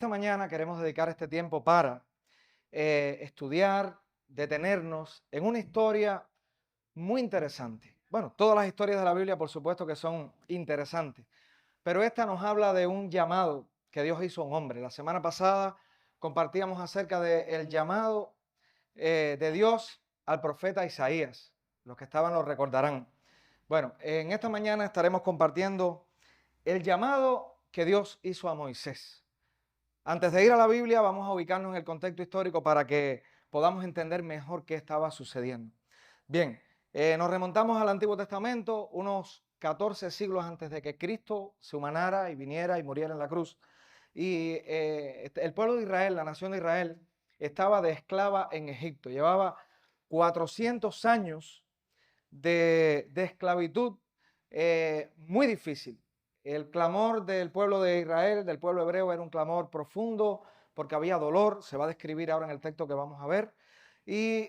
Esta mañana queremos dedicar este tiempo para estudiar, detenernos en una historia muy interesante. Bueno, todas las historias de la Biblia, por supuesto que son interesantes, pero esta nos habla de un llamado que Dios hizo a un hombre. La semana pasada compartíamos acerca del llamado de Dios al profeta Isaías. Los que estaban lo recordarán. Bueno, en esta mañana estaremos compartiendo el llamado que Dios hizo a Moisés. Antes de ir a la Biblia, vamos a ubicarnos en el contexto histórico para que podamos entender mejor qué estaba sucediendo. Bien, nos remontamos al Antiguo Testamento, unos 14 siglos antes de que Cristo se humanara y viniera y muriera en la cruz. Y el pueblo de Israel, la nación de Israel, estaba de esclava en Egipto. Llevaba 400 años de esclavitud muy difícil. El clamor del pueblo de Israel, del pueblo hebreo, era un clamor profundo porque había dolor, se va a describir ahora en el texto que vamos a ver. Y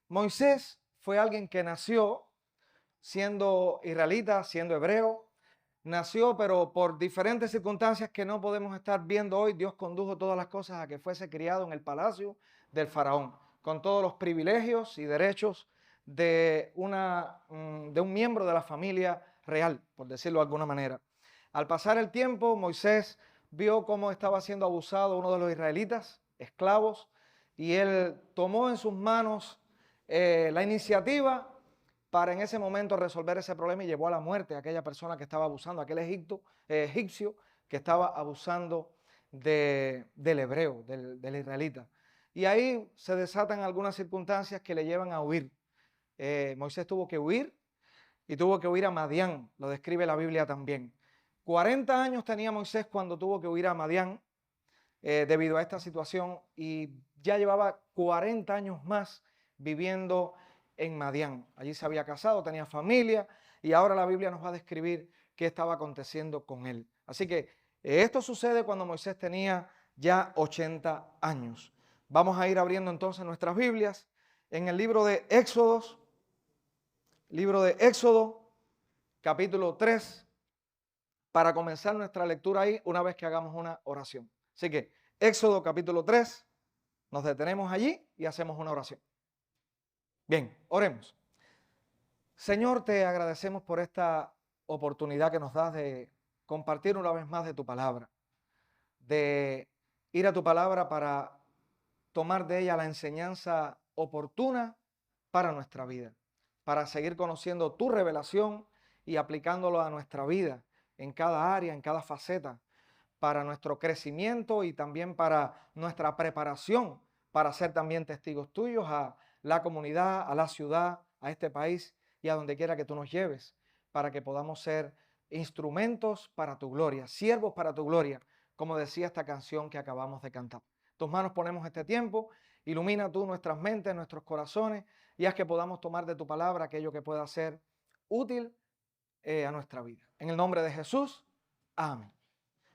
Moisés fue alguien que nació siendo israelita, siendo hebreo, nació, pero por diferentes circunstancias que no podemos estar viendo hoy, Dios condujo todas las cosas a que fuese criado en el palacio del faraón, con todos los privilegios y derechos de un miembro de la familia real, por decirlo de alguna manera. Al pasar el tiempo, Moisés vio cómo estaba siendo abusado uno de los israelitas, esclavos, y él tomó en sus manos la iniciativa para en ese momento resolver ese problema y llevó a la muerte a aquella persona que estaba abusando, aquel egipcio que estaba abusando del hebreo, del israelita. Y ahí se desatan algunas circunstancias que le llevan a huir. Moisés tuvo que huir y tuvo que huir a Madián, lo describe la Biblia también. 40 años tenía Moisés cuando tuvo que huir a Madián debido a esta situación y ya llevaba 40 años más viviendo en Madián. Allí se había casado, tenía familia y ahora la Biblia nos va a describir qué estaba aconteciendo con él. Así que esto sucede cuando Moisés tenía ya 80 años. Vamos a ir abriendo entonces nuestras Biblias en el libro de Éxodo, capítulo 3, para comenzar nuestra lectura ahí una vez que hagamos una oración. Así que Éxodo capítulo 3, nos detenemos allí y hacemos una oración. Bien, oremos. Señor, te agradecemos por esta oportunidad que nos das de compartir una vez más de tu palabra, de ir a tu palabra para tomar de ella la enseñanza oportuna para nuestra vida, para seguir conociendo tu revelación y aplicándolo a nuestra vida en cada área, en cada faceta, para nuestro crecimiento y también para nuestra preparación para ser también testigos tuyos a la comunidad, a la ciudad, a este país y a donde quiera que tú nos lleves, para que podamos ser instrumentos para tu gloria, siervos para tu gloria, como decía esta canción que acabamos de cantar. En tus manos ponemos este tiempo, ilumina tú nuestras mentes, nuestros corazones y haz que podamos tomar de tu palabra aquello que pueda ser útil a nuestra vida. En el nombre de Jesús, amén.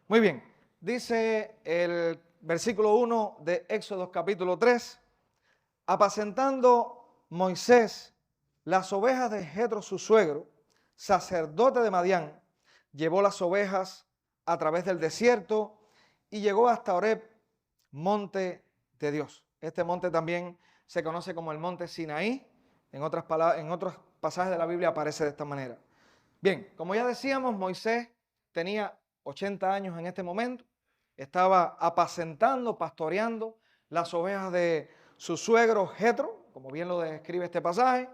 Muy bien, dice el versículo 1 de Éxodo capítulo 3, apacentando Moisés las ovejas de Jetro su suegro, sacerdote de Madián, llevó las ovejas a través del desierto y llegó hasta Horeb, monte de Dios. Este monte también se conoce como el monte Sinaí, en otros pasajes de la Biblia aparece de esta manera. Bien, como ya decíamos, Moisés tenía 80 años en este momento, estaba apacentando, pastoreando las ovejas de su suegro Jetro, como bien lo describe este pasaje.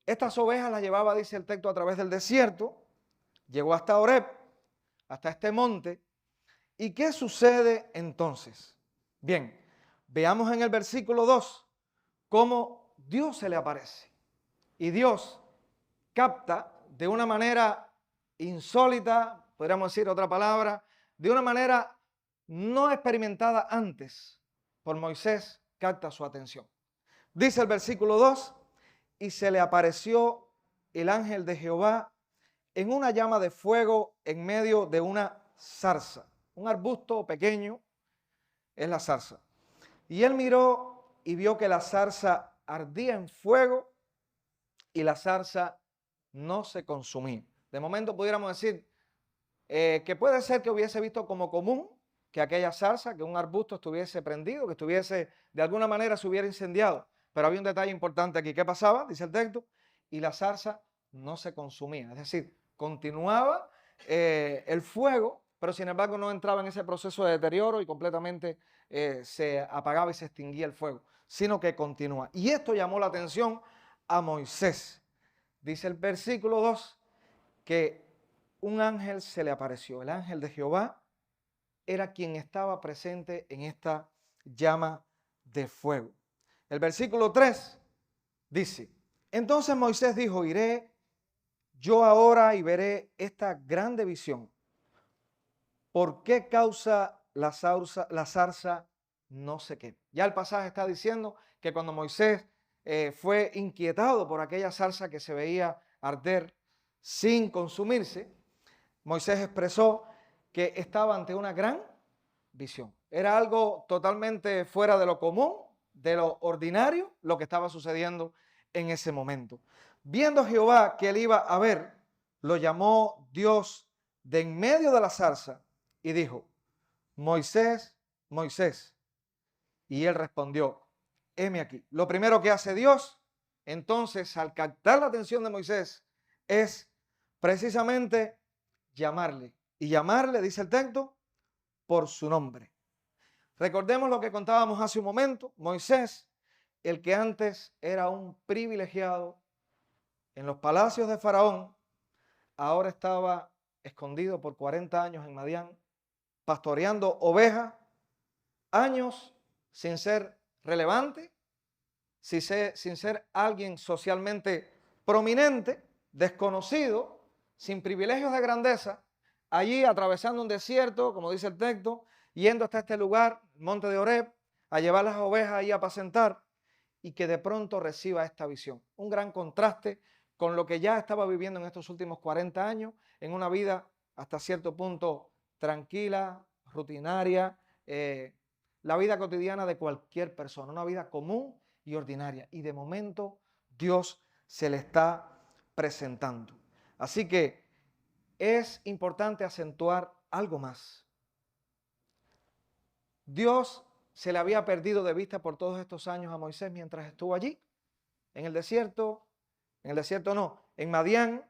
Estas ovejas las llevaba, dice el texto, a través del desierto, llegó hasta Horeb, hasta este monte. ¿Y qué sucede entonces? Bien, veamos en el versículo 2 cómo Dios se le aparece. Y Dios capta de una manera insólita, podríamos decir otra palabra, de una manera no experimentada antes por Moisés, capta su atención. Dice el versículo 2, y se le apareció el ángel de Jehová en una llama de fuego en medio de una zarza. Un arbusto pequeño es la zarza. Y él miró y vio que la zarza ardía en fuego y la zarza no se consumía. De momento pudiéramos decir, que puede ser que hubiese visto como común que aquella zarza, que un arbusto estuviese prendido, que estuviese, de alguna manera se hubiera incendiado. Pero había un detalle importante aquí. ¿Qué pasaba? Dice el texto. Y la zarza no se consumía. Es decir, continuaba el fuego, pero sin embargo no entraba en ese proceso de deterioro y completamente se apagaba y se extinguía el fuego, sino que continúa. Y esto llamó la atención a Moisés. Dice el versículo 2 que un ángel se le apareció. El ángel de Jehová era quien estaba presente en esta llama de fuego. El versículo 3 dice, entonces Moisés dijo, iré yo ahora y veré esta grande visión. ¿Por qué causa la zarza no sé qué? Ya el pasaje está diciendo que cuando Moisés fue inquietado por aquella zarza que se veía arder sin consumirse, Moisés expresó que estaba ante una gran visión. Era algo totalmente fuera de lo común, de lo ordinario, lo que estaba sucediendo en ese momento. Viendo Jehová que él iba a ver, lo llamó Dios de en medio de la zarza y dijo, Moisés, Moisés. Y él respondió, heme aquí. Lo primero que hace Dios, entonces, al captar la atención de Moisés, es precisamente llamarle. Y llamarle, dice el texto, por su nombre. Recordemos lo que contábamos hace un momento. Moisés, el que antes era un privilegiado en los palacios de Faraón, ahora estaba escondido por 40 años en Madián, pastoreando ovejas, años sin ser relevante, sin ser alguien socialmente prominente, desconocido, sin privilegios de grandeza, allí atravesando un desierto, como dice el texto, yendo hasta este lugar, monte de Horeb, a llevar las ovejas ahí a apacentar, y que de pronto reciba esta visión. Un gran contraste con lo que ya estaba viviendo en estos últimos 40 años, en una vida hasta cierto punto tranquila, rutinaria, la vida cotidiana de cualquier persona, una vida común y ordinaria. Y de momento Dios se le está presentando. Así que es importante acentuar algo más. Dios se le había perdido de vista por todos estos años a Moisés mientras estuvo allí, en el desierto no, en Madián,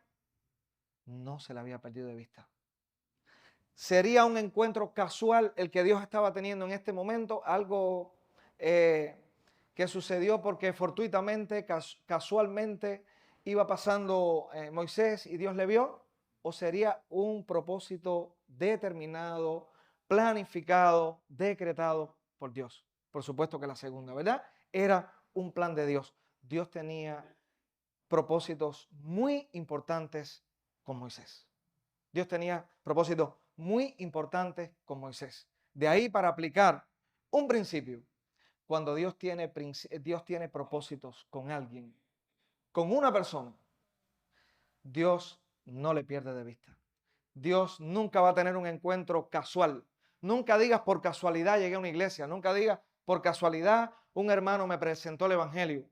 no se le había perdido de vista. Sería un encuentro casual el que Dios estaba teniendo en este momento, algo que sucedió porque fortuitamente, casualmente iba pasando Moisés y Dios le vio, o sería un propósito determinado, planificado, decretado por Dios. Por supuesto que la segunda, ¿verdad? Era un plan de Dios. Dios tenía propósitos muy importantes con Moisés. Dios tenía propósitos muy importantes con Moisés. De ahí para aplicar un principio. Cuando Dios tiene propósitos con alguien, con una persona, Dios no le pierde de vista. Dios nunca va a tener un encuentro casual. Nunca digas por casualidad llegué a una iglesia. Nunca digas por casualidad un hermano me presentó el evangelio.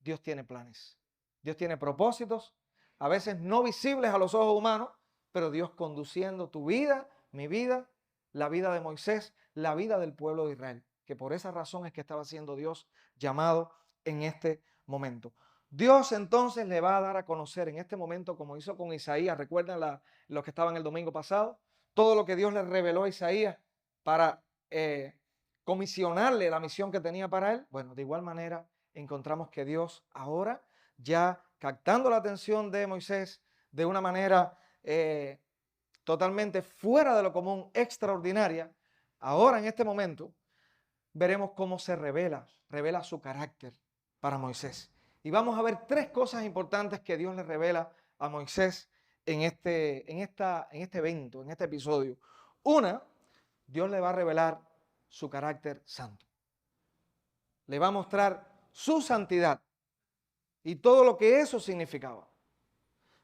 Dios tiene planes. Dios tiene propósitos, a veces no visibles a los ojos humanos, pero Dios conduciendo tu vida, mi vida, la vida de Moisés, la vida del pueblo de Israel, que por esa razón es que estaba siendo Dios llamado en este momento. Dios entonces le va a dar a conocer en este momento, como hizo con Isaías, recuerdan los que estaban el domingo pasado, todo lo que Dios le reveló a Isaías para comisionarle la misión que tenía para él. Bueno, de igual manera encontramos que Dios ahora, ya captando la atención de Moisés de una manera totalmente fuera de lo común, extraordinaria, ahora en este momento veremos cómo se revela su carácter para Moisés. Y vamos a ver tres cosas importantes que Dios le revela a Moisés en este evento, en este episodio. Una, Dios le va a revelar su carácter santo. Le va a mostrar su santidad y todo lo que eso significaba.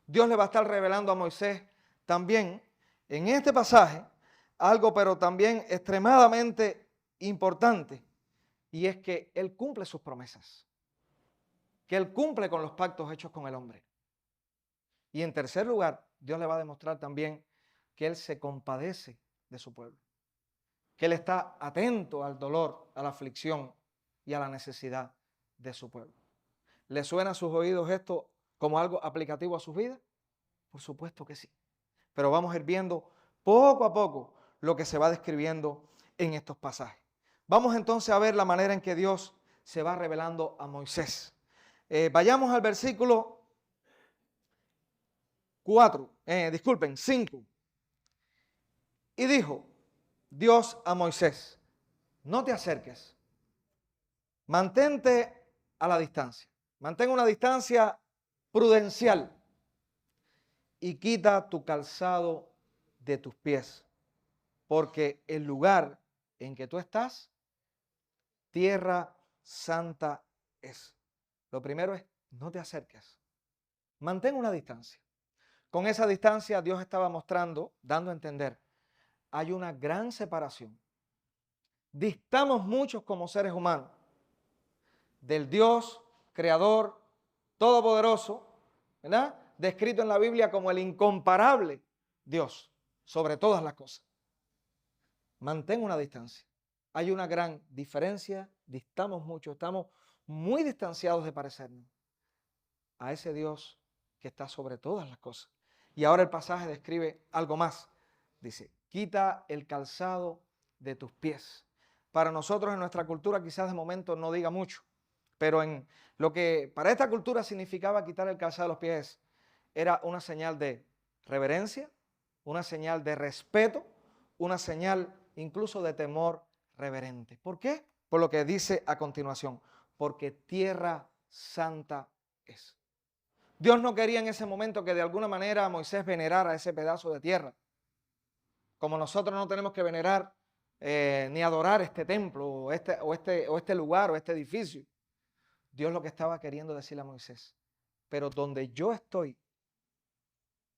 Dios le va a estar revelando a Moisés también en este pasaje algo, pero también extremadamente importante, y es que Él cumple sus promesas, que Él cumple con los pactos hechos con el hombre. Y en tercer lugar, Dios le va a demostrar también que Él se compadece de su pueblo, que Él está atento al dolor, a la aflicción y a la necesidad de su pueblo. ¿Le suena a sus oídos esto como algo aplicativo a sus vidas? Por supuesto que sí. Pero vamos a ir viendo poco a poco lo que se va describiendo en estos pasajes. Vamos entonces a ver la manera en que Dios se va revelando a Moisés. Vayamos al versículo 5. Y dijo Dios a Moisés: no te acerques, mantente a la distancia, mantén una distancia prudencial y quita tu calzado de tus pies, porque el lugar en que tú estás, tierra santa es. Lo primero es, no te acerques, mantén una distancia. Con esa distancia Dios estaba mostrando, dando a entender, hay una gran separación. Distamos muchos como seres humanos del Dios creador, todopoderoso, ¿verdad? Descrito en la Biblia como el incomparable Dios sobre todas las cosas. Mantén una distancia. Hay una gran diferencia, distamos mucho, estamos muy distanciados de parecernos a ese Dios que está sobre todas las cosas. Y ahora el pasaje describe algo más. Dice, quita el calzado de tus pies. Para nosotros en nuestra cultura quizás de momento no diga mucho, pero en lo que para esta cultura significaba quitar el calzado de los pies era una señal de reverencia, una señal de respeto, una señal incluso de temor reverente. ¿Por qué? Por lo que dice a continuación, porque tierra santa es. Dios no quería en ese momento que de alguna manera Moisés venerara ese pedazo de tierra, como nosotros no tenemos que venerar ni adorar este templo o este lugar o este edificio. Dios lo que estaba queriendo decirle a Moisés, pero donde yo estoy,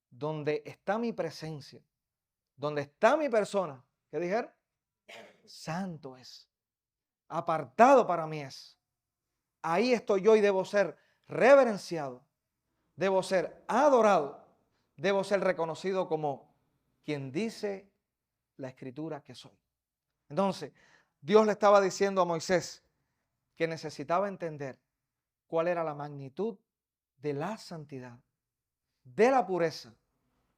donde está mi presencia, donde está mi persona, ¿qué dijeron? Santo es, apartado para mí es. Ahí estoy yo y debo ser reverenciado, debo ser adorado, debo ser reconocido como quien dice la Escritura que soy. Entonces, Dios le estaba diciendo a Moisés que necesitaba entender cuál era la magnitud de la santidad, de la pureza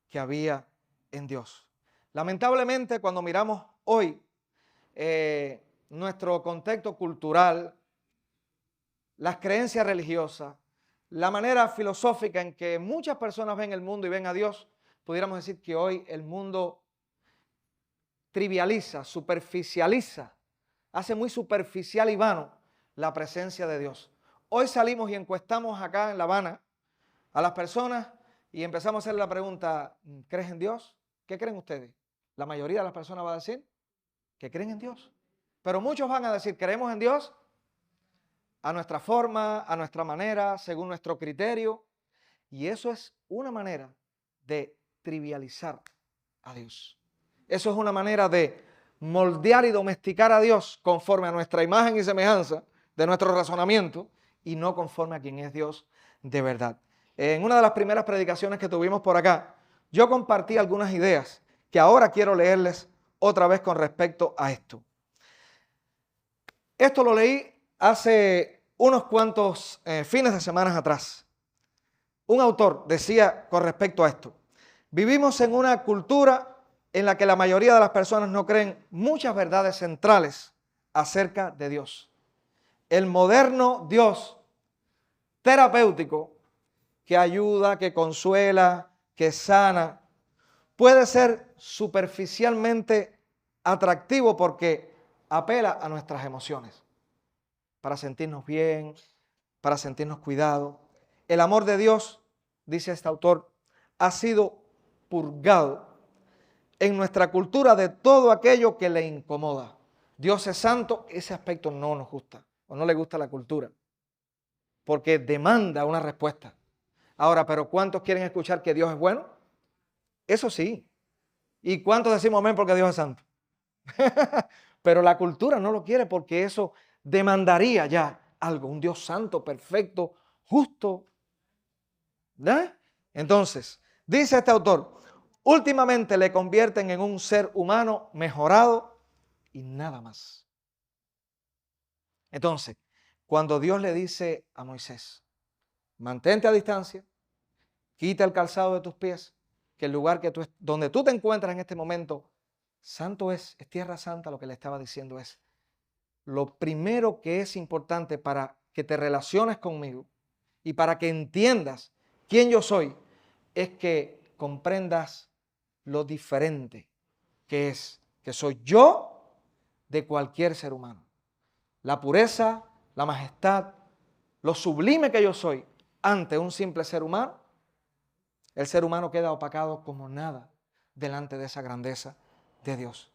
que había en Dios. Lamentablemente, cuando miramos hoy nuestro contexto cultural, las creencias religiosas, la manera filosófica en que muchas personas ven el mundo y ven a Dios, pudiéramos decir que hoy el mundo trivializa, superficializa, hace muy superficial y vano la presencia de Dios. Hoy salimos y encuestamos acá en La Habana a las personas y empezamos a hacer la pregunta, ¿crees en Dios? ¿Qué creen ustedes? La mayoría de las personas va a decir que creen en Dios. Pero muchos van a decir, ¿creemos en Dios? A nuestra forma, a nuestra manera, según nuestro criterio. Y eso es una manera de trivializar a Dios. Eso es una manera de moldear y domesticar a Dios conforme a nuestra imagen y semejanza de nuestro razonamiento y no conforme a quien es Dios de verdad. En una de las primeras predicaciones que tuvimos por acá, yo compartí algunas ideas que ahora quiero leerles otra vez con respecto a esto. Esto lo leí hace unos cuantos fines de semana atrás. Un autor decía con respecto a esto, vivimos en una cultura en la que la mayoría de las personas no creen muchas verdades centrales acerca de Dios. El moderno Dios terapéutico que ayuda, que consuela, que sana, puede ser superficialmente atractivo porque apela a nuestras emociones, para sentirnos bien, para sentirnos cuidados. El amor de Dios, dice este autor, ha sido purgado en nuestra cultura de todo aquello que le incomoda. Dios es santo, ese aspecto no nos gusta o no le gusta a la cultura, porque demanda una respuesta. Ahora, ¿pero cuántos quieren escuchar que Dios es bueno? Eso sí. ¿Y cuántos decimos amén porque Dios es santo? Pero la cultura no lo quiere porque eso demandaría ya algo, un Dios santo, perfecto, justo. ¿verdad? Entonces, dice este autor, últimamente le convierten en un ser humano mejorado y nada más. Entonces, cuando Dios le dice a Moisés, mantente a distancia, quita el calzado de tus pies, que el lugar donde tú te encuentras en este momento, santo es tierra santa, lo que le estaba diciendo es, lo primero que es importante para que te relaciones conmigo y para que entiendas quién yo soy, es que comprendas lo diferente que es, que soy yo de cualquier ser humano. La pureza, la majestad, lo sublime que yo soy ante un simple ser humano, el ser humano queda opacado como nada delante de esa grandeza de Dios.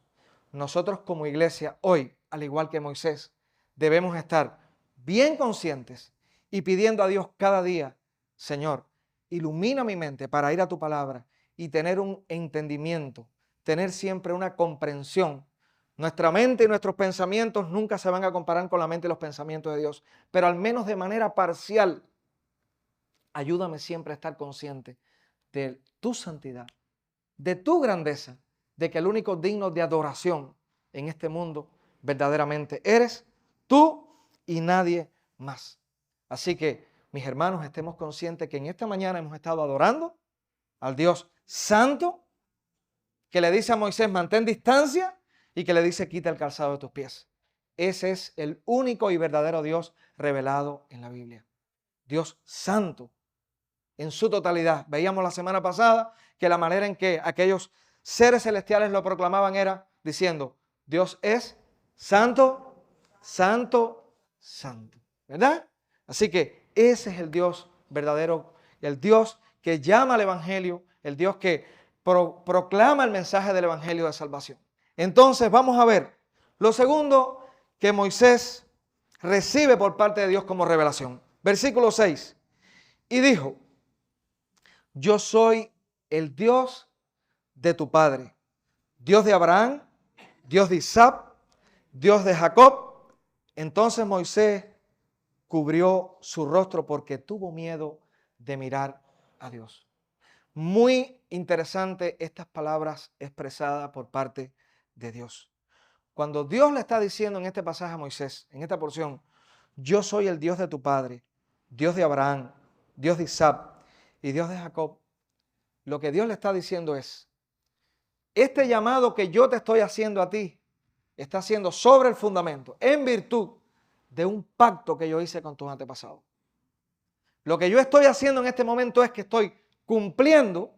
Nosotros como iglesia hoy, al igual que Moisés, debemos estar bien conscientes y pidiendo a Dios cada día, Señor, ilumina mi mente para ir a tu palabra y tener un entendimiento, tener siempre una comprensión. Nuestra mente y nuestros pensamientos nunca se van a comparar con la mente y los pensamientos de Dios, pero al menos de manera parcial, ayúdame siempre a estar consciente de tu santidad, de tu grandeza, de que el único digno de adoración en este mundo verdaderamente eres tú y nadie más. Así que, mis hermanos, estemos conscientes que en esta mañana hemos estado adorando al Dios santo, que le dice a Moisés, mantén distancia, y que le dice, quita el calzado de tus pies. Ese es el único y verdadero Dios revelado en la Biblia. Dios santo en su totalidad. Veíamos la semana pasada que la manera en que aquellos seres celestiales lo proclamaban era diciendo, Dios es santo, santo, santo. ¿Verdad? Así que ese es el Dios verdadero, el Dios que llama al Evangelio, el Dios que proclama el mensaje del Evangelio de salvación. Entonces vamos a ver lo segundo que Moisés recibe por parte de Dios como revelación. Versículo 6. Y dijo, yo soy el Dios de tu padre, Dios de Abraham, Dios de Isaac, Dios de Jacob. Entonces Moisés cubrió su rostro porque tuvo miedo de mirar a Dios. Muy interesante estas palabras expresadas por parte de Dios. Cuando Dios le está diciendo en este pasaje a Moisés, en esta porción, yo soy el Dios de tu padre, Dios de Abraham, Dios de Isaac y Dios de Jacob, lo que Dios le está diciendo es, este llamado que yo te estoy haciendo a ti, está haciendo sobre el fundamento, en virtud de un pacto que yo hice con tus antepasados. Lo que yo estoy haciendo en este momento es que estoy cumpliendo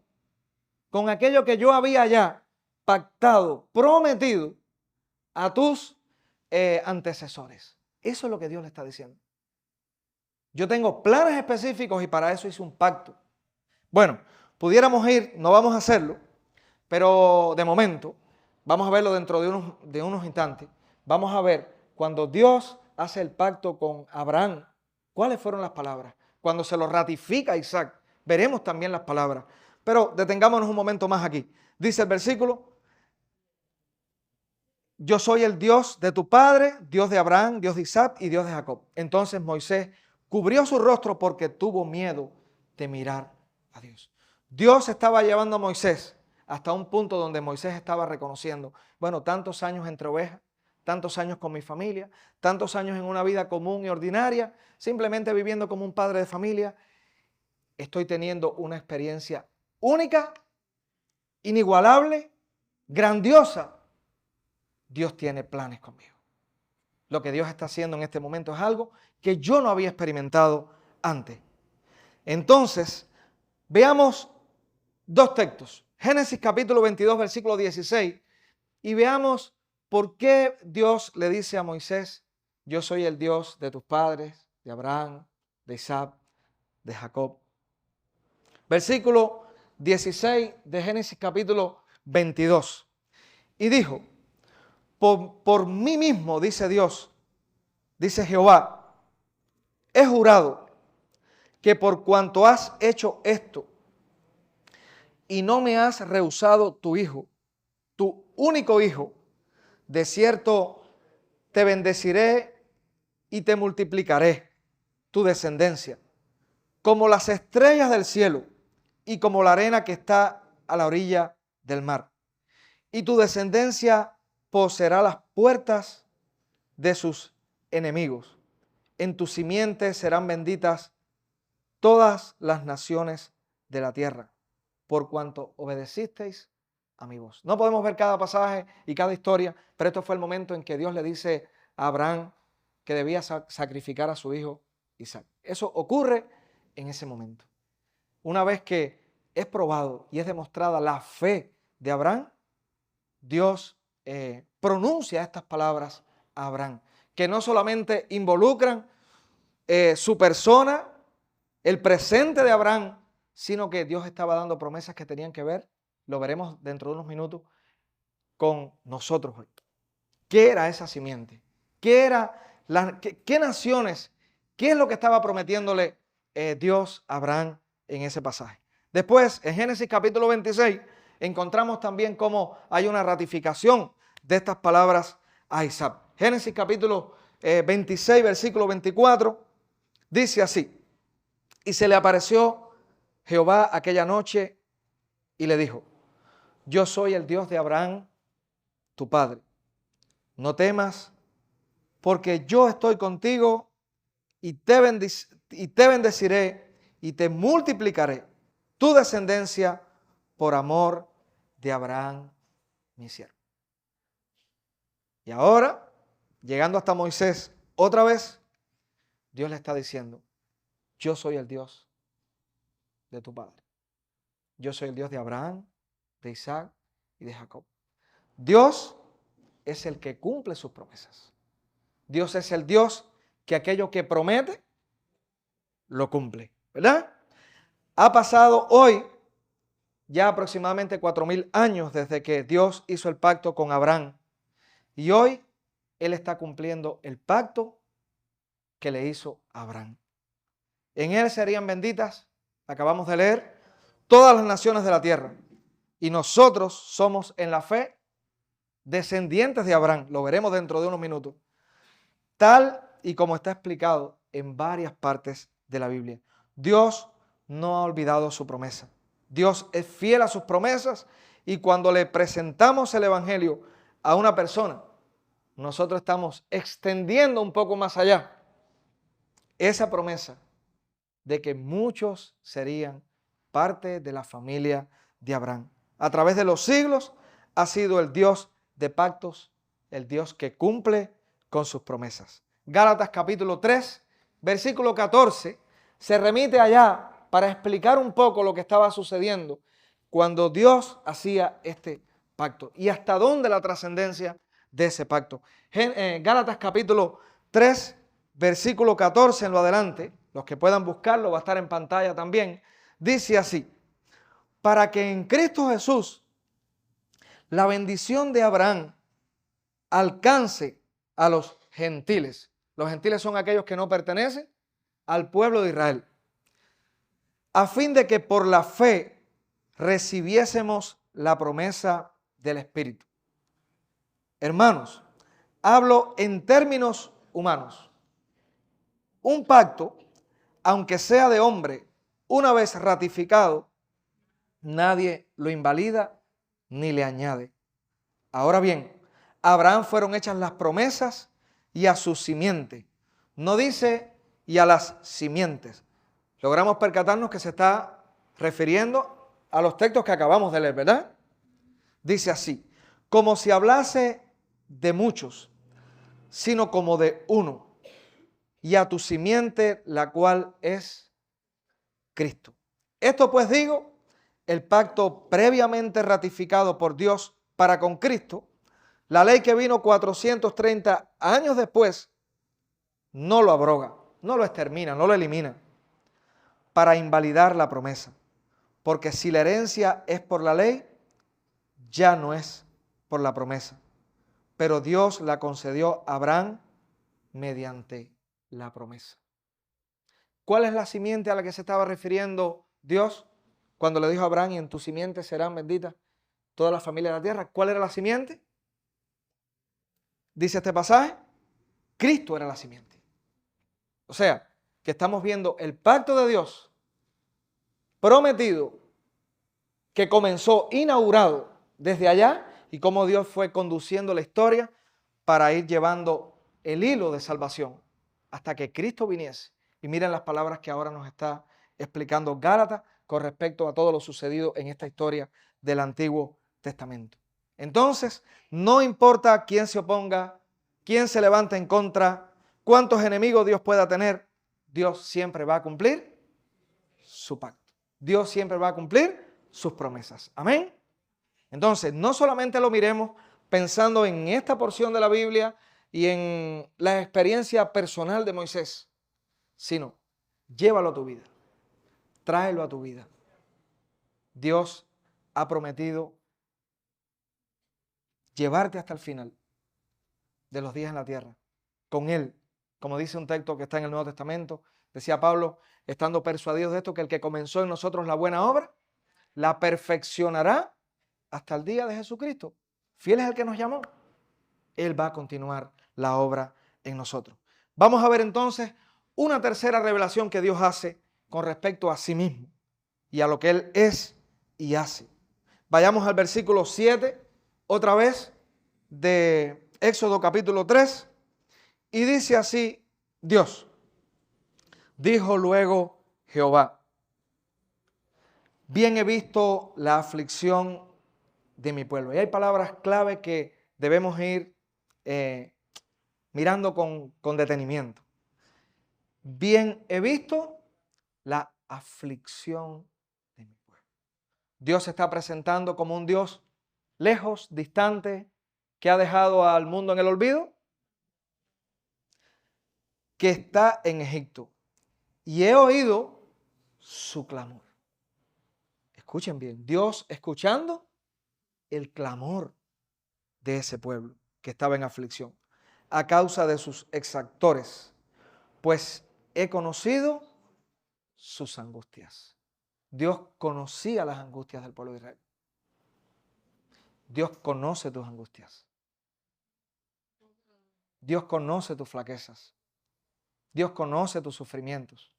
con aquello que yo había ya pactado, prometido a tus antecesores. Eso es lo que Dios le está diciendo. Yo tengo planes específicos y para eso hice un pacto. Bueno, pudiéramos ir, no vamos a hacerlo, pero de momento, vamos a verlo dentro de unos instantes. Vamos a ver cuando Dios hace el pacto con Abraham, ¿cuáles fueron las palabras? Cuando se lo ratifica a Isaac, veremos también las palabras. Pero detengámonos un momento más aquí. Dice el versículo, yo soy el Dios de tu padre, Dios de Abraham, Dios de Isaac y Dios de Jacob. Entonces Moisés cubrió su rostro porque tuvo miedo de mirar a Dios. Dios estaba llevando a Moisés hasta un punto donde Moisés estaba reconociendo, bueno, tantos años entre ovejas, tantos años con mi familia, tantos años en una vida común y ordinaria, simplemente viviendo como un padre de familia, estoy teniendo una experiencia única, inigualable, grandiosa. Dios tiene planes conmigo. Lo que Dios está haciendo en este momento es algo que yo no había experimentado antes. Entonces, veamos dos textos. Génesis capítulo 22, versículo 16. Y veamos por qué Dios le dice a Moisés, yo soy el Dios de tus padres, de Abraham, de Isaac, de Jacob. Versículo 16 de Génesis capítulo 22. Y dijo, por mí mismo, dice Dios, dice Jehová, he jurado que por cuanto has hecho esto y no me has rehusado tu hijo, tu único hijo, de cierto te bendeciré y te multiplicaré tu descendencia, como las estrellas del cielo y como la arena que está a la orilla del mar. Y tu descendencia poseerá las puertas de sus enemigos. En tu simiente serán benditas todas las naciones de la tierra, por cuanto obedecisteis a mi voz. No podemos ver cada pasaje y cada historia, pero esto fue el momento en que Dios le dice a Abraham que debía sacrificar a su hijo Isaac. Eso ocurre en ese momento. Una vez que es probado y es demostrada la fe de Abraham, Dios pronuncia estas palabras a Abraham, que no solamente involucran su persona, el presente de Abraham, sino que Dios estaba dando promesas que tenían que ver, lo veremos dentro de unos minutos, con nosotros hoy. ¿Qué era esa simiente? ¿Qué naciones? ¿Qué es lo que estaba prometiéndole Dios a Abraham en ese pasaje? Después, en Génesis capítulo 26, encontramos también cómo hay una ratificación de estas palabras a Isaac. Génesis capítulo 26, versículo 24, dice así: y se le apareció Jehová aquella noche y le dijo: yo soy el Dios de Abraham, tu padre. No temas, porque yo estoy contigo y te bendeciré y te multiplicaré tu descendencia por amor de Abraham, mi siervo. Y ahora, llegando hasta Moisés, otra vez, Dios le está diciendo: yo soy el Dios de tu padre. Yo soy el Dios de Abraham, de Isaac y de Jacob. Dios es el que cumple sus promesas. Dios es el Dios que aquello que promete, lo cumple, ¿verdad? Ha pasado hoy ya aproximadamente 4000 años desde que Dios hizo el pacto con Abraham. Y hoy Él está cumpliendo el pacto que le hizo a Abraham. En Él serían benditas, acabamos de leer, todas las naciones de la tierra. Y nosotros somos en la fe descendientes de Abraham. Lo veremos dentro de unos minutos. Tal y como está explicado en varias partes de la Biblia. Dios no ha olvidado su promesa. Dios es fiel a sus promesas y cuando le presentamos el Evangelio a una persona, nosotros estamos extendiendo un poco más allá esa promesa de que muchos serían parte de la familia de Abraham. A través de los siglos ha sido el Dios de pactos, el Dios que cumple con sus promesas. Gálatas capítulo 3, versículo 14, se remite allá para explicar un poco lo que estaba sucediendo cuando Dios hacía este pacto y hasta dónde la trascendencia de ese pacto. Gálatas capítulo 3, versículo 14 en lo adelante, los que puedan buscarlo, va a estar en pantalla también, dice así: para que en Cristo Jesús la bendición de Abraham alcance a los gentiles. Los gentiles son aquellos que no pertenecen al pueblo de Israel, a fin de que por la fe recibiésemos la promesa del Espíritu. Hermanos, hablo en términos humanos. Un pacto, aunque sea de hombre, una vez ratificado, nadie lo invalida ni le añade. Ahora bien, a Abraham fueron hechas las promesas y a su simiente. No dice y a las simientes. Logramos percatarnos que se está refiriendo a los textos que acabamos de leer, ¿verdad? Dice así: como si hablase de muchos, sino como de uno, y a tu simiente, la cual es Cristo. Esto pues digo, el pacto previamente ratificado por Dios para con Cristo, la ley que vino 430 años después, no lo abroga, no lo extermina, no lo elimina, para invalidar la promesa. Porque si la herencia es por la ley, ya no es por la promesa. Pero Dios la concedió a Abraham mediante la promesa. ¿Cuál es la simiente a la que se estaba refiriendo Dios cuando le dijo a Abraham: y en tu simiente serán benditas todas las familias de la tierra? ¿Cuál era la simiente? Dice este pasaje: Cristo era la simiente. O sea, que estamos viendo el pacto de Dios prometido, que comenzó inaugurado desde allá y cómo Dios fue conduciendo la historia para ir llevando el hilo de salvación hasta que Cristo viniese. Y miren las palabras que ahora nos está explicando Gálatas con respecto a todo lo sucedido en esta historia del Antiguo Testamento. Entonces, no importa quién se oponga, quién se levante en contra, cuántos enemigos Dios pueda tener, Dios siempre va a cumplir su pacto. Dios siempre va a cumplir sus promesas. Amén. Entonces, no solamente lo miremos pensando en esta porción de la Biblia y en la experiencia personal de Moisés, sino llévalo a tu vida, tráelo a tu vida. Dios ha prometido llevarte hasta el final de los días en la tierra, con Él, como dice un texto que está en el Nuevo Testamento, decía Pablo, estando persuadidos de esto, que el que comenzó en nosotros la buena obra, la perfeccionará hasta el día de Jesucristo. Fiel es el que nos llamó. Él va a continuar la obra en nosotros. Vamos a ver entonces una tercera revelación que Dios hace con respecto a sí mismo y a lo que Él es y hace. Vayamos al versículo 7, otra vez, de Éxodo capítulo 3, y dice así Dios: dijo luego Jehová, bien he visto la aflicción de mi pueblo. Y hay palabras clave que debemos ir mirando con detenimiento. Bien he visto la aflicción de mi pueblo. Dios se está presentando como un Dios lejos, distante, que ha dejado al mundo en el olvido, que está en Egipto. Y he oído su clamor. Escuchen bien, Dios escuchando el clamor de ese pueblo que estaba en aflicción a causa de sus exactores, pues he conocido sus angustias. Dios conocía las angustias del pueblo de Israel. Dios conoce tus angustias. Dios conoce tus flaquezas. Dios conoce tus sufrimientos.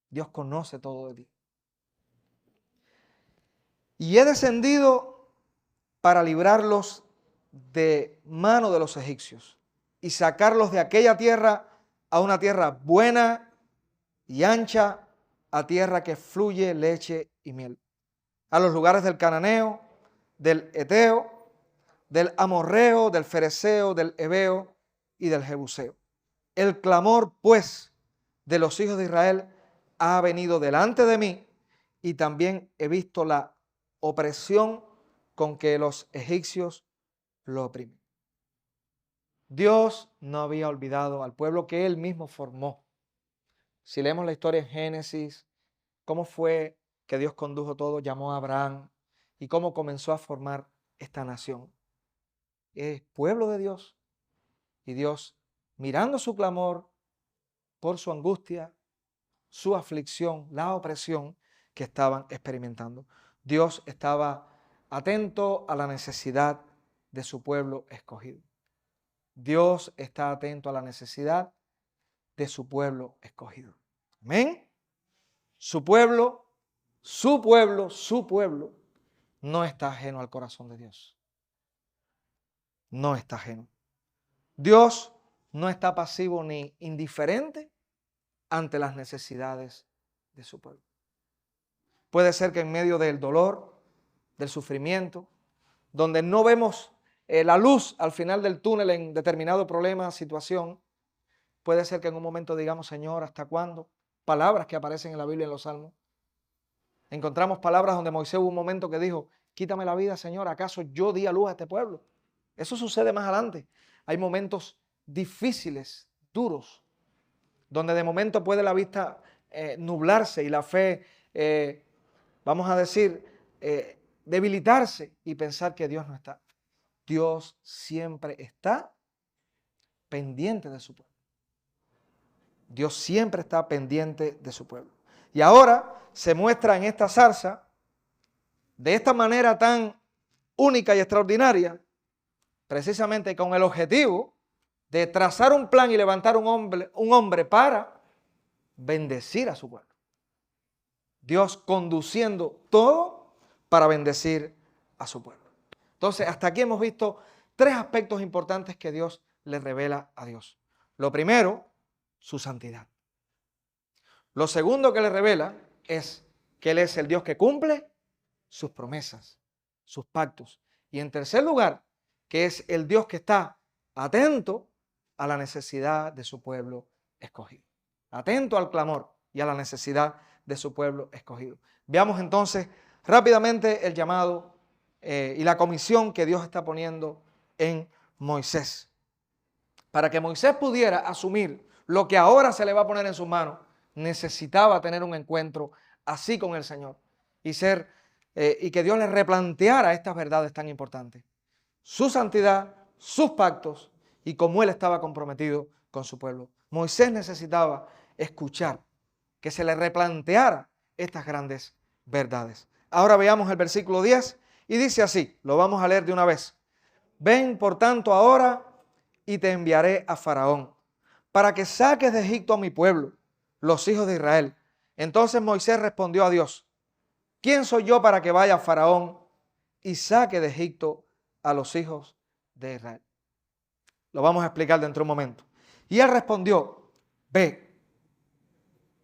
Dios conoce todo de ti. Y he descendido para librarlos de mano de los egipcios y sacarlos de aquella tierra a una tierra buena y ancha, a tierra que fluye leche y miel, a los lugares del cananeo, del eteo, del amorreo, del fereceo, del heveo y del jebuseo. El clamor, pues, de los hijos de Israel ha venido delante de mí, y también he visto la opresión con que los egipcios lo oprimen. Dios no había olvidado al pueblo que Él mismo formó. Si leemos la historia en Génesis, cómo fue que Dios condujo todo, llamó a Abraham y cómo comenzó a formar esta nación. Es pueblo de Dios, y Dios, mirando su clamor por su angustia, su aflicción, la opresión que estaban experimentando, Dios estaba atento a la necesidad de su pueblo escogido. Dios está atento a la necesidad de su pueblo escogido. Amén. Su pueblo no está ajeno al corazón de Dios. No está ajeno. Dios no está pasivo ni indiferente ante las necesidades de su pueblo. Puede ser que en medio del dolor, del sufrimiento, donde no vemos la luz al final del túnel en determinado problema, situación, puede ser que en un momento digamos, Señor, ¿hasta cuándo? Palabras que aparecen en la Biblia, en los Salmos. Encontramos palabras donde Moisés hubo un momento que dijo, quítame la vida, Señor, ¿acaso yo di a luz a este pueblo? Eso sucede más adelante. Hay momentos difíciles, duros, donde de momento puede la vista nublarse y la fe, vamos a decir, debilitarse y pensar que Dios no está. Dios siempre está pendiente de su pueblo. Dios siempre está pendiente de su pueblo. Y ahora se muestra en esta zarza, de esta manera tan única y extraordinaria, precisamente con el objetivo de trazar un plan y levantar un hombre para bendecir a su pueblo. Dios conduciendo todo para bendecir a su pueblo. Entonces, hasta aquí hemos visto tres aspectos importantes que Dios le revela a Dios. Lo primero, su santidad. Lo segundo que le revela es que Él es el Dios que cumple sus promesas, sus pactos. Y en tercer lugar, que es el Dios que está atento a la necesidad de su pueblo escogido. Atento al clamor y a la necesidad de su pueblo escogido. Veamos entonces rápidamente el llamado y la comisión que Dios está poniendo en Moisés. Para que Moisés pudiera asumir lo que ahora se le va a poner en sus manos, necesitaba tener un encuentro así con el Señor y que Dios le replanteara estas verdades tan importantes. Su santidad, sus pactos y cómo Él estaba comprometido con su pueblo. Moisés necesitaba escuchar, que se le replanteara estas grandes verdades. Ahora veamos el versículo 10 y dice así, lo vamos a leer de una vez. Ven por tanto ahora y te enviaré a Faraón, para que saques de Egipto a mi pueblo, los hijos de Israel. Entonces Moisés respondió a Dios, ¿quién soy yo para que vaya a Faraón y saque de Egipto a los hijos de Israel? Lo vamos a explicar dentro de un momento. Y él respondió, ve,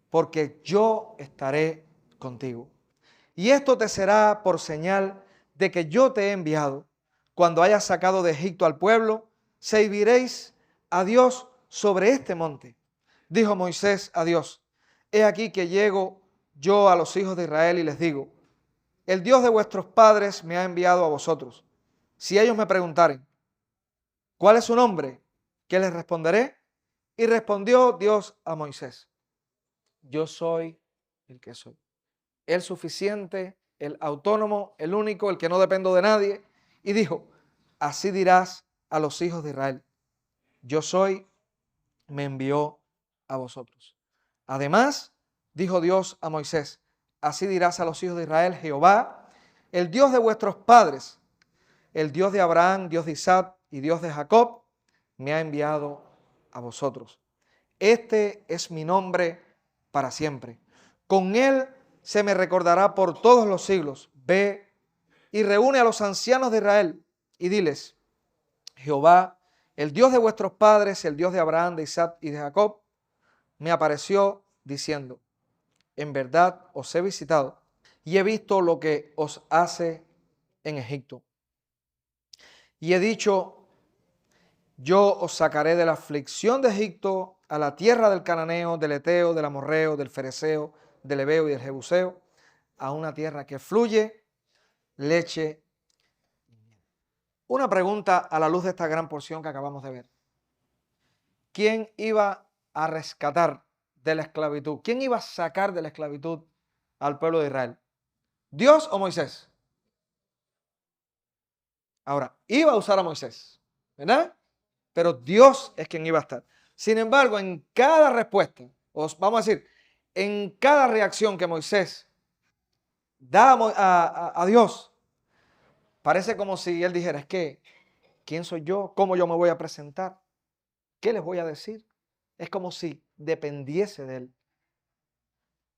porque yo estaré contigo. Y esto te será por señal de que yo te he enviado. Cuando hayas sacado de Egipto al pueblo, serviréis a Dios sobre este monte. Dijo Moisés a Dios, he aquí que llego yo a los hijos de Israel y les digo, el Dios de vuestros padres me ha enviado a vosotros. Si ellos me preguntaren, ¿cuál es su nombre? ¿Qué les responderé? Y respondió Dios a Moisés, yo soy el que soy. El suficiente, el autónomo, el único, el que no dependo de nadie. Y dijo, así dirás a los hijos de Israel, yo soy, me envió a vosotros. Además, dijo Dios a Moisés, así dirás a los hijos de Israel, Jehová, el Dios de vuestros padres, el Dios de Abraham, Dios de Isaac y Dios de Jacob, me ha enviado a vosotros. Este es mi nombre para siempre. Con él se me recordará por todos los siglos. Ve y reúne a los ancianos de Israel y diles, Jehová, el Dios de vuestros padres, el Dios de Abraham, de Isaac y de Jacob, me apareció diciendo, en verdad os he visitado y he visto lo que os hace en Egipto. Y he dicho, yo os sacaré de la aflicción de Egipto a la tierra del cananeo, del eteo, del amorreo, del fereceo, del heveo y del jebuseo, a una tierra que fluye leche. Una pregunta a la luz de esta gran porción que acabamos de ver. ¿Quién iba a rescatar de la esclavitud? ¿Quién iba a sacar de la esclavitud al pueblo de Israel? ¿Dios o Moisés? Ahora, iba a usar a Moisés, ¿verdad? Pero Dios es quien iba a estar. Sin embargo, en cada respuesta, vamos a decir, en cada reacción que Moisés da a Dios, parece como si él dijera, es que, ¿quién soy yo? ¿Cómo yo me voy a presentar? ¿Qué les voy a decir? Es como si dependiese de él.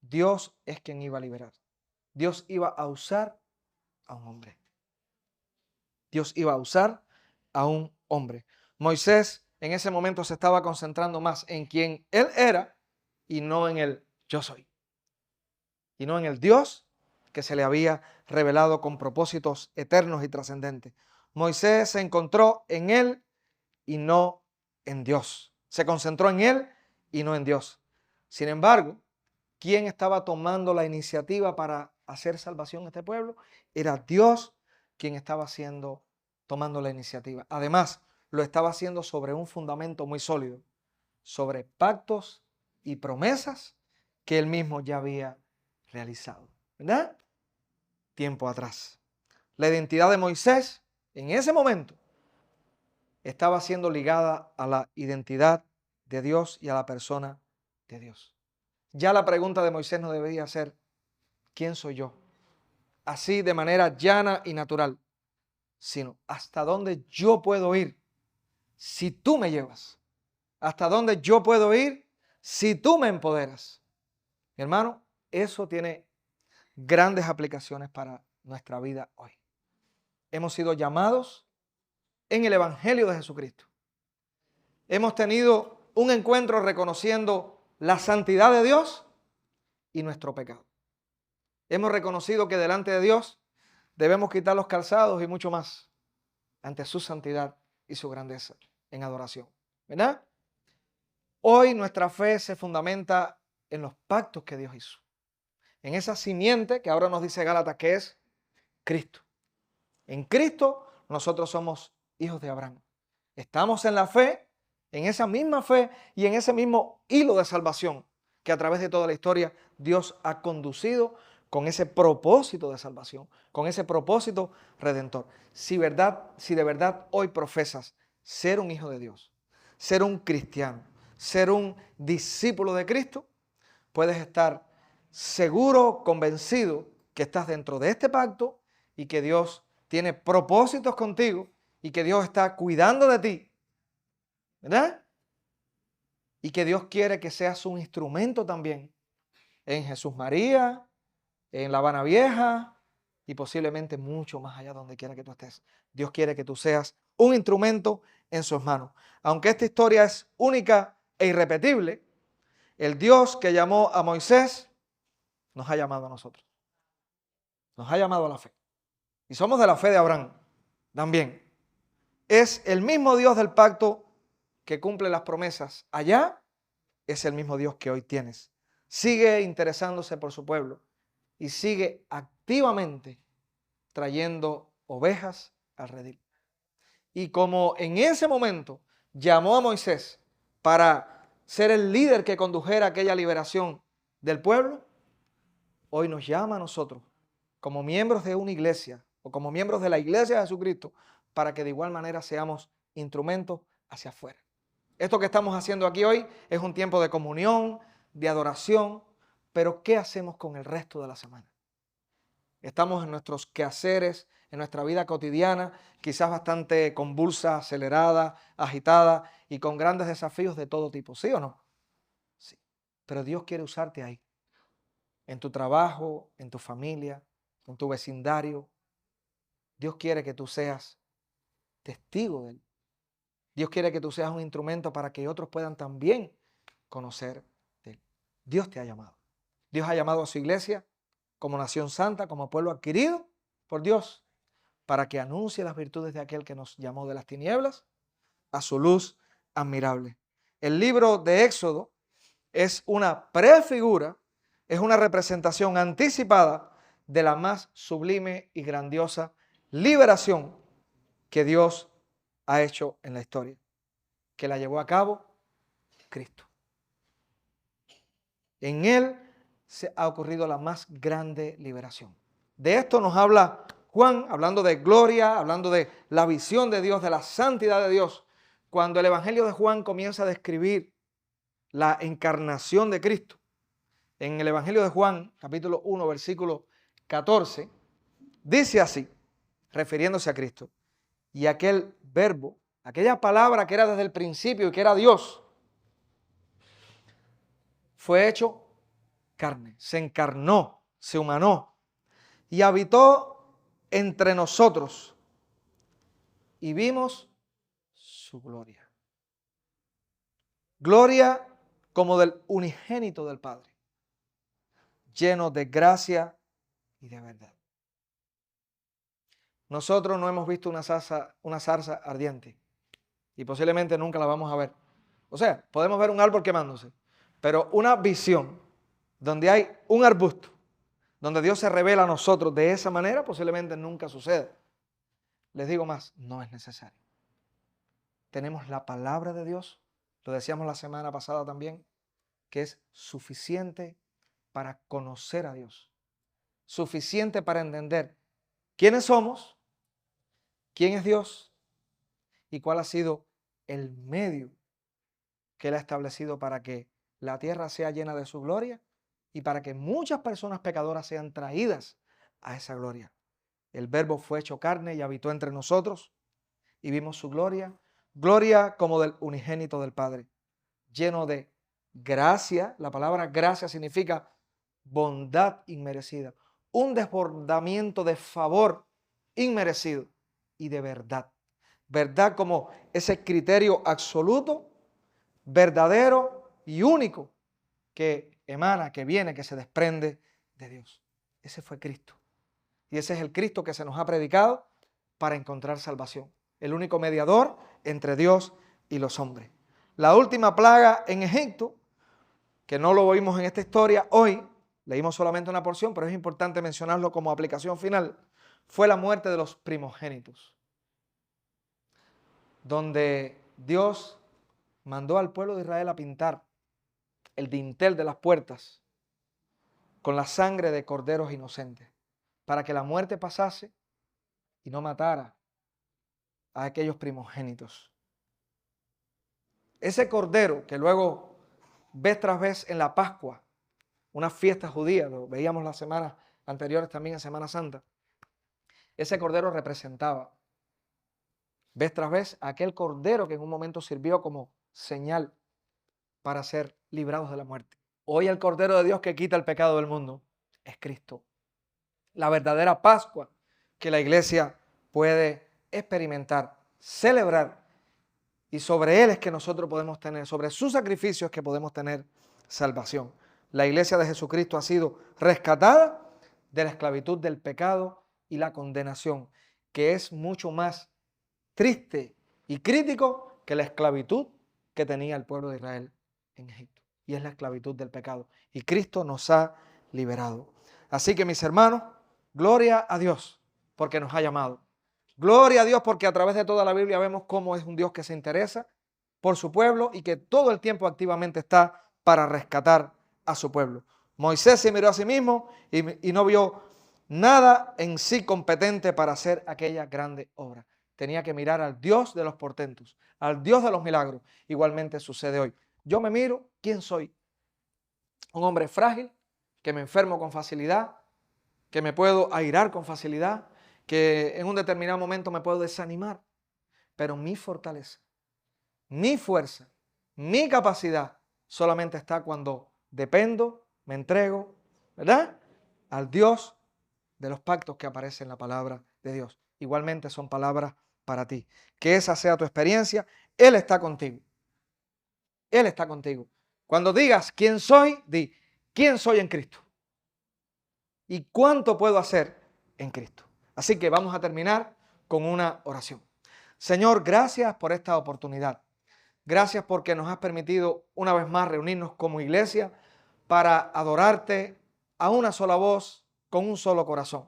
Dios es quien iba a liberar. Dios iba a usar a un hombre. Dios iba a usar a un hombre. Moisés en ese momento se estaba concentrando más en quien él era y no en el yo soy. Y no en el Dios que se le había revelado con propósitos eternos y trascendentes. Moisés se encontró en él y no en Dios. Se concentró en él y no en Dios. Sin embargo, ¿quién estaba tomando la iniciativa para hacer salvación a este pueblo? Era Dios quien estaba tomando la iniciativa. Además, lo estaba haciendo sobre un fundamento muy sólido, sobre pactos y promesas que él mismo ya había realizado, ¿verdad? Tiempo atrás. La identidad de Moisés en ese momento estaba siendo ligada a la identidad de Dios y a la persona de Dios. Ya la pregunta de Moisés no debería ser, ¿quién soy yo? Así de manera llana y natural, sino ¿hasta dónde yo puedo ir si tú me llevas? ¿Hasta dónde yo puedo ir si tú me empoderas? Mi hermano, eso tiene grandes aplicaciones para nuestra vida hoy. hemos sido llamados en el Evangelio de Jesucristo. Hemos tenido un encuentro reconociendo la santidad de Dios y nuestro pecado. Hemos reconocido que delante de Dios debemos quitar los calzados y mucho más ante su santidad y su grandeza en adoración. ¿Verdad? Hoy nuestra fe se fundamenta en los pactos que Dios hizo. En esa simiente que ahora nos dice Gálatas que es Cristo. En Cristo nosotros somos hijos de Abraham. Estamos en la fe, en esa misma fe y en ese mismo hilo de salvación que a través de toda la historia Dios ha conducido con ese propósito de salvación, con ese propósito redentor. Si de verdad hoy profesas ser un hijo de Dios, ser un cristiano, ser un discípulo de Cristo, puedes estar seguro, convencido que estás dentro de este pacto y que Dios tiene propósitos contigo y que Dios está cuidando de ti, ¿verdad? Y que Dios quiere que seas un instrumento también en Jesús María, en La Habana Vieja y posiblemente mucho más allá donde quiera que tú estés. Dios quiere que tú seas un instrumento en sus manos. Aunque esta historia es única e irrepetible, el Dios que llamó a Moisés nos ha llamado a nosotros. Nos ha llamado a la fe. Y somos de la fe de Abraham también. Es el mismo Dios del pacto que cumple las promesas allá, es el mismo Dios que hoy tienes. Sigue interesándose por su pueblo y sigue activamente trayendo ovejas al redil. Y como en ese momento llamó a Moisés para ser el líder que condujera aquella liberación del pueblo, hoy nos llama a nosotros como miembros de una iglesia o como miembros de la iglesia de Jesucristo para que de igual manera seamos instrumentos hacia afuera. Esto que estamos haciendo aquí hoy es un tiempo de comunión, de adoración, pero ¿qué hacemos con el resto de la semana? Estamos en nuestros quehaceres, en nuestra vida cotidiana, quizás bastante convulsa, acelerada, agitada y con grandes desafíos de todo tipo, ¿sí o no? Sí. Pero Dios quiere usarte ahí, en tu trabajo, en tu familia, en tu vecindario. Dios quiere que tú seas testigo de Él. Dios quiere que tú seas un instrumento para que otros puedan también conocer de Él. Dios te ha llamado. Dios ha llamado a su iglesia como nación santa, como pueblo adquirido por Dios, para que anuncie las virtudes de aquel que nos llamó de las tinieblas a su luz admirable. El libro de Éxodo es una prefigura, es una representación anticipada de la más sublime y grandiosa liberación que Dios ha hecho en la historia, que la llevó a cabo Cristo. En Él se ha ocurrido la más grande liberación. De esto nos habla Juan, hablando de gloria, hablando de la visión de Dios, de la santidad de Dios. Cuando el Evangelio de Juan comienza a describir la encarnación de Cristo, en el Evangelio de Juan, capítulo 1, versículo 14, dice así, refiriéndose a Cristo: y aquel verbo, aquella palabra que era desde el principio y que era Dios, fue hecho carne, se encarnó, se humanó y habitó entre nosotros y vimos su gloria. Gloria como del unigénito del Padre, lleno de gracia y de verdad. Nosotros no hemos visto una zarza ardiente y posiblemente nunca la vamos a ver. O sea, podemos ver un árbol quemándose, pero una visión donde hay un arbusto, donde Dios se revela a nosotros de esa manera, posiblemente nunca sucede. Les digo más, no es necesario. Tenemos la palabra de Dios, lo decíamos la semana pasada también, que es suficiente para conocer a Dios, suficiente para entender quiénes somos, quién es Dios y cuál ha sido el medio que Él ha establecido para que la tierra sea llena de su gloria y para que muchas personas pecadoras sean traídas a esa gloria. El Verbo fue hecho carne y habitó entre nosotros y vimos su gloria, gloria como del unigénito del Padre, lleno de gracia. La palabra gracia significa bondad inmerecida, un desbordamiento de favor inmerecido y de verdad. Verdad como ese criterio absoluto, verdadero y único que emana, que viene, que se desprende de Dios. Ese fue Cristo. Y ese es el Cristo que se nos ha predicado para encontrar salvación. El único mediador entre Dios y los hombres. La última plaga en Egipto, que no lo oímos en esta historia hoy, leímos solamente una porción, pero es importante mencionarlo como aplicación final, fue la muerte de los primogénitos, donde Dios mandó al pueblo de Israel a pintar el dintel de las puertas con la sangre de corderos inocentes, para que la muerte pasase y no matara a aquellos primogénitos. Ese cordero que luego vez tras vez en la Pascua, una fiesta judía, lo veíamos las semanas anteriores también en Semana Santa, ese cordero representaba vez tras vez aquel cordero que en un momento sirvió como señal para ser librados de la muerte. Hoy el Cordero de Dios que quita el pecado del mundo es Cristo. La verdadera Pascua que la iglesia puede experimentar, celebrar, y sobre Él es que nosotros podemos tener, sobre sus sacrificios que podemos tener salvación. La iglesia de Jesucristo ha sido rescatada de la esclavitud del pecado y la condenación, que es mucho más triste y crítico que la esclavitud que tenía el pueblo de Israel en Egipto. Y es la esclavitud del pecado. Y Cristo nos ha liberado. Así que mis hermanos, gloria a Dios porque nos ha llamado. Gloria a Dios porque a través de toda la Biblia vemos cómo es un Dios que se interesa por su pueblo y que todo el tiempo activamente está para rescatar a su pueblo. Moisés se miró a sí mismo y no vio nada en sí competente para hacer aquella grande obra. Tenía que mirar al Dios de los portentos, al Dios de los milagros. Igualmente sucede hoy. Yo me miro, ¿quién soy? Un hombre frágil, que me enfermo con facilidad, que me puedo airar con facilidad, que en un determinado momento me puedo desanimar. Pero mi fortaleza, mi fuerza, mi capacidad solamente está cuando dependo, me entrego, ¿verdad?, al Dios de los pactos que aparece en la palabra de Dios. Igualmente son palabras para ti. Que esa sea tu experiencia. Él está contigo. Él está contigo. Cuando digas quién soy, di quién soy en Cristo. ¿Y cuánto puedo hacer en Cristo? Así que vamos a terminar con una oración. Señor, gracias por esta oportunidad. Gracias porque nos has permitido una vez más reunirnos como iglesia para adorarte a una sola voz, con un solo corazón.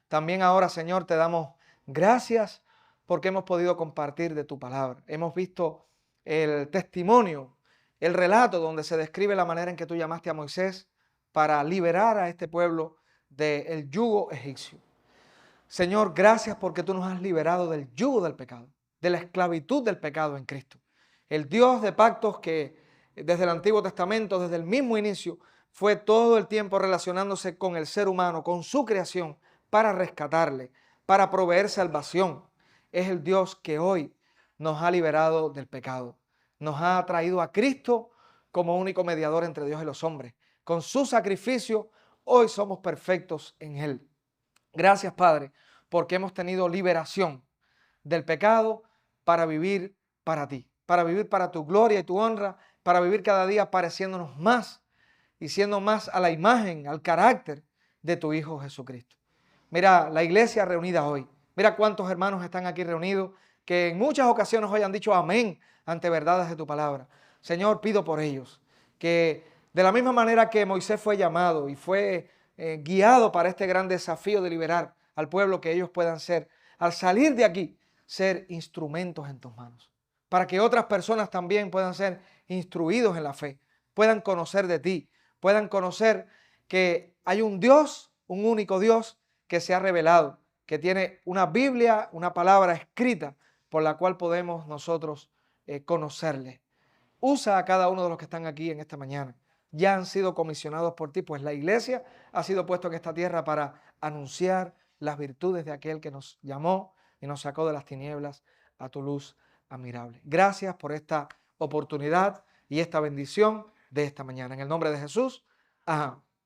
También ahora, Señor, te damos gracias porque hemos podido compartir de tu palabra. Hemos visto el testimonio, el relato donde se describe la manera en que tú llamaste a Moisés para liberar a este pueblo del yugo egipcio. Señor, gracias porque tú nos has liberado del yugo del pecado, de la esclavitud del pecado en Cristo. El Dios de pactos que desde el Antiguo Testamento, desde el mismo inicio, fue todo el tiempo relacionándose con el ser humano, con su creación, para rescatarle, para proveer salvación. Es el Dios que hoy nos ha liberado del pecado. Nos ha traído a Cristo como único mediador entre Dios y los hombres. Con su sacrificio, hoy somos perfectos en Él. Gracias, Padre, porque hemos tenido liberación del pecado para vivir para ti, para vivir para tu gloria y tu honra, para vivir cada día pareciéndonos más y siendo más a la imagen, al carácter de tu Hijo Jesucristo. Mira la iglesia reunida hoy. Mira cuántos hermanos están aquí reunidos que en muchas ocasiones hoy han dicho amén ante verdades de tu palabra. Señor, pido por ellos que de la misma manera que Moisés fue llamado y fue guiado para este gran desafío de liberar al pueblo, que ellos puedan ser, al salir de aquí, ser instrumentos en tus manos, para que otras personas también puedan ser instruidos en la fe, puedan conocer de ti, puedan conocer que hay un Dios, un único Dios que se ha revelado, que tiene una Biblia, una palabra escrita por la cual podemos nosotros conocerle. Usa a cada uno de los que están aquí en esta mañana. Ya han sido comisionados por ti, pues la iglesia ha sido puesta en esta tierra para anunciar las virtudes de aquel que nos llamó y nos sacó de las tinieblas a tu luz admirable. Gracias por esta oportunidad y esta bendición de esta mañana. En el nombre de Jesús, amén.